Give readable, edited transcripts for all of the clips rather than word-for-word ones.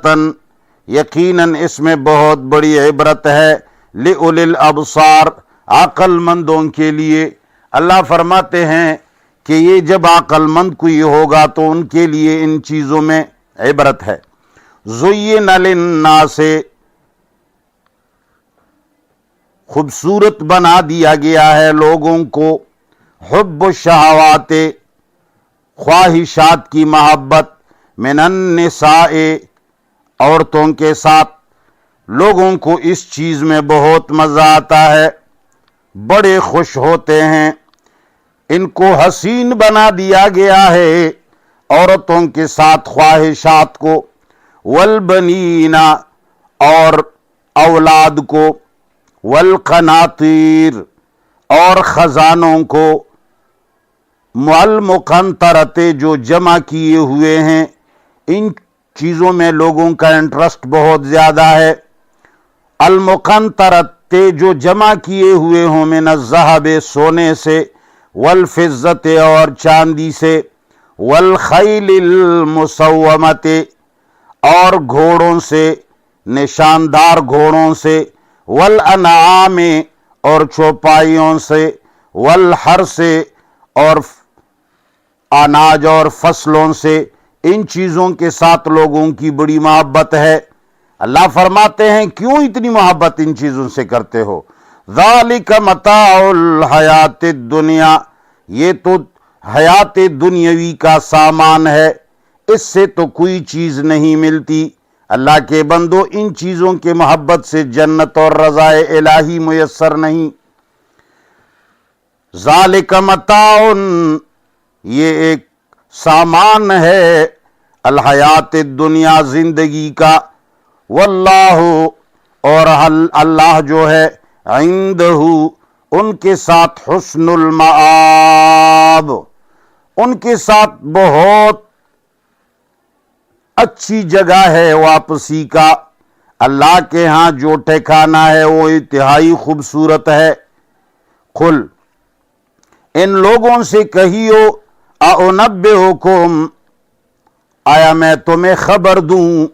इबरतन, यकीनन इसमें बहुत बड़ी इबरत है, लिउलिल अबसार, अक्लमंदों के लिए। अल्लाह फरमाते हैं कि ये जब अक्लमंद कोई होगा तो उनके लिए इन चीज़ों में इबरत है। ज़ुय्यिना लिन्नासे, खूबसूरत बना दिया गया है लोगों को, हुब्बु शहवाते, ख्वाहिशात की मोहब्बत, मिनन निसाए, औरतों के साथ। लोगों को इस चीज़ में बहुत मज़ा आता है, बड़े खुश होते हैं। इनको हसीन बना दिया गया है औरतों के साथ ख्वाहिशात को, वलबनीना, और औलाद को, वलकनातीर, और खजानों को, मुअल्मुक़ंतरते, जो जमा किए हुए हैं। इन चीज़ों में लोगों का इंटरेस्ट बहुत ज़्यादा है। अलमुक़ंतरते, जो जमा किए हुए हों, मिन अज़्ज़हब, सोने से, वलफ़िज़्ज़ते, और चांदी से, वलख़ैलिल मुसव्वमते, और घोड़ों से, निशानदार घोड़ों से, वल अनआमे, और चौपाइयों से, वल हर से, और अनाज और फसलों से। इन चीज़ों के साथ लोगों की बड़ी मोहब्बत है। अल्लाह फरमाते हैं क्यों इतनी मोहब्बत इन चीज़ों से करते हो? ज़ालिक मताउल हयातिद दुनिया, ये तो हयात दुनियावी का सामान है, इससे तो कोई चीज़ नहीं मिलती। अल्लाह के बंदो, इन चीज़ों के मोहब्बत से जन्नत और रज़ाए इलाही मुयस्सर नहीं। ज़ालिक मताउन, ये एक सामान है, अल हयात दुनिया, जिंदगी का। वल्लाहु, और अल्लाह जो है, इंदहु, उनके साथ हुस्नुल मआब, उनके साथ बहुत अच्छी जगह है वापसी का। अल्लाह के यहाँ जो ठिकाना है वो इंतहाई खूबसूरत है। कुल, इन लोगों से कहियो, अउनब्बिउकुम, आया मैं तुम्हें खबर दूं,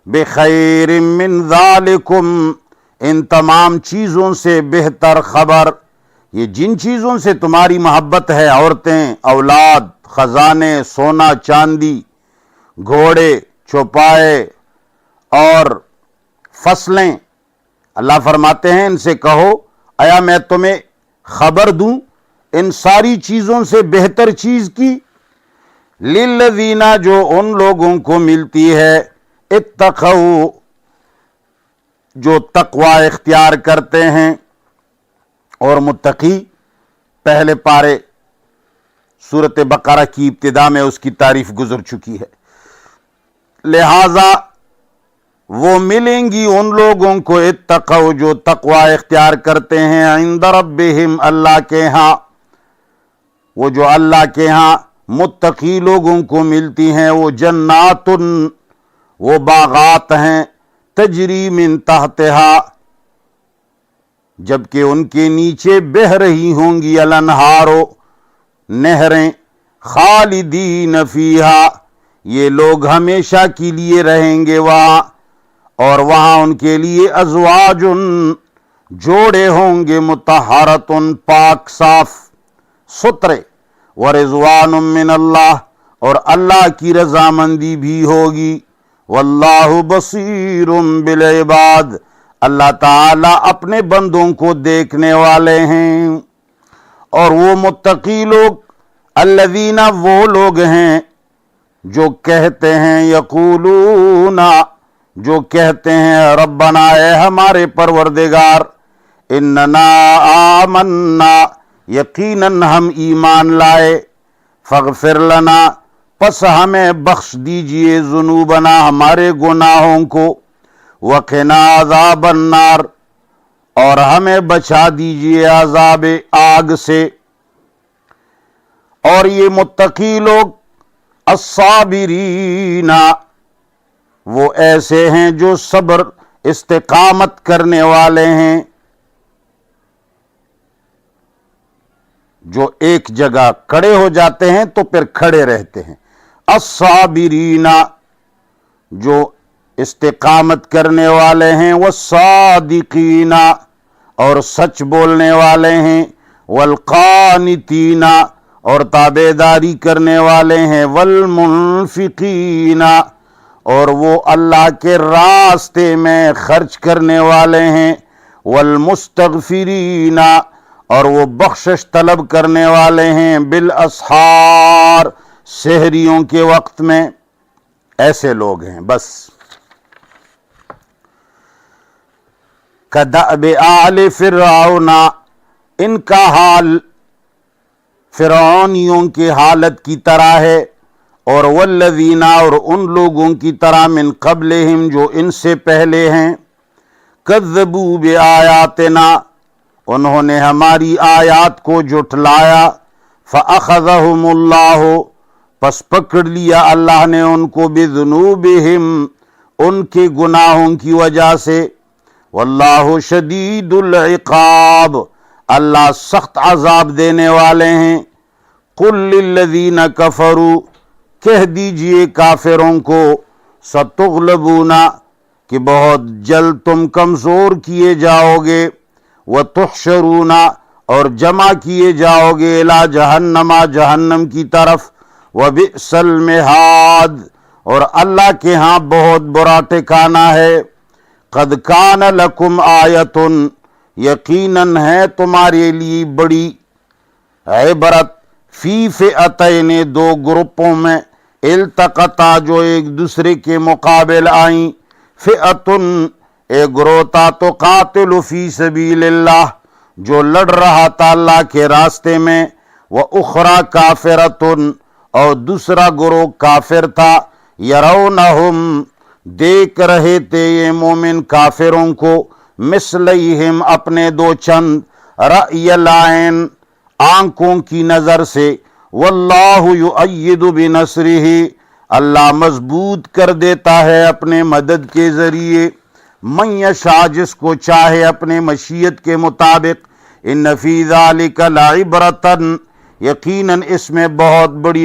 बिखैरिम मिन ज़ालिकुम, इन तमाम चीज़ों से बेहतर खबर। ये जिन चीज़ों से तुम्हारी मोहब्बत है, औरतें, औलाद, खजाने, सोना चांदी, घोड़े, चौपाए और फसलें, अल्लाह फरमाते हैं इनसे कहो, आया मैं तुम्हें खबर दूं इन सारी चीज़ों से बेहतर चीज़ की। लिल्लज़ीना, जो उन लोगों को मिलती है, इत्तक़ऊ, जो तक़वा इख्तियार करते हैं। और मुत्तकी, पहले पारे सूरत बकरा की इब्तिदा में उसकी तारीफ गुजर चुकी है। लिहाजा वो मिलेंगी उन लोगों को, इत्तक़ऊ, जो तक़वा इख्तियार करते हैं, इंद रब्बिहिम, अल्लाह के यहाँ। वो जो अल्लाह के यहाँ मुत्तकी लोगों को मिलती हैं, वो जन्नातुन, वो बागात हैं, तजरी मिन तहतिहा, जबकि उनके नीचे बह रही होंगी अलअनहारो, नहरें, खालिदीन फीहा, ये लोग हमेशा के लिए रहेंगे वहाँ। और वहाँ उनके लिए अज़वाजुन, जोड़े होंगे, मुतहरतुन, पाक साफ सुथरे, व रिज़वानुम मिनल्लाह, और अल्लाह की रजामंदी भी होगी। वल्लाहु बसीरुम बिल इबाद, अल्लाह ताला अपने बंदों को देखने वाले हैं। और वो मुत्तकी लोग, अल्लज़ीना, वो लोग हैं जो कहते हैं, यक़ूलूना, जो कहते हैं, रब्बना, ए हमारे परवरदिगार, इन्नना आमन्ना, यकीनन हम ईमान लाए, फ़ग़फ़िर लना, पस हमें बख्श दीजिए, ज़ुनूबना, हमारे गुनाहों को, वक़िना अज़ाबन नार, और हमें बचा दीजिए अज़ाब आग से। और ये मुत्तकी लोग, अस्साबिरीना, वो ऐसे हैं जो सब्र इस्तिकामत करने वाले हैं, जो एक जगह खड़े हो जाते हैं तो फिर खड़े रहते हैं। अस्साबिरीना, जो استقامت کرنے والے ہیں، والصادقین اور سچ بولنے والے ہیں، والقانتین اور تابعداری کرنے والے ہیں، والمنفقین اور وہ اللہ کے راستے میں خرچ کرنے والے ہیں، والمستغفرین اور وہ بخشش طلب کرنے والے ہیں، بالاسحار سحریوں کے وقت میں، ایسے لوگ ہیں۔ بس کدأب آل فرعون، ان کا حال فرعونیوں کی حالت کی طرح ہے، اور والذین اور ان لوگوں کی طرح من قبلہم جو ان سے پہلے ہیں، کذبوا بآیاتنا انہوں نے ہماری آیات کو جھٹلایا، فأخذہم اللہ پس پکڑ لیا اللہ نے ان کو، بذنوبہم ان کے گناہوں کی وجہ سے، واللہ شدید العقاب اللہ سخت عذاب دینے والے ہیں۔ قل للذین کفروا کہہ دیجئے کافروں کو، ستغلبون کہ بہت جلد تم کمزور کیے جاؤ گے، وتحشرون اور جمع کیے جاؤ گے، الی جہنم جہنم کی طرف، وبئس المہاد اور اللہ کے ہاں بہت برا ٹھکانہ ہے۔ قد کان لکم آیۃ یقیناً ہے تمہارے لیے بڑی عبرت، فی فئتین دو گروپوں میں، التقطا جو ایک دوسرے کے مقابل آئیں، فئتن ایک گروہ تھا تو قاتل فی سبیل اللہ جو لڑ رہا تھا اللہ کے راستے میں، وأخری کافرتن اور دوسرا گروہ کافر تھا، یرونہم دیکھ رہے تھے یہ مومن کافروں کو، مثلیہم اپنے دو چند، رأی العین آنکھوں کی نظر سے، واللہ یؤید بنصرہ اللہ مضبوط کر دیتا ہے اپنے مدد کے ذریعے، من یشاء جس کو چاہے اپنے مشیت کے مطابق، ان فی ذلک لعبرۃ یقیناً اس میں بہت بڑی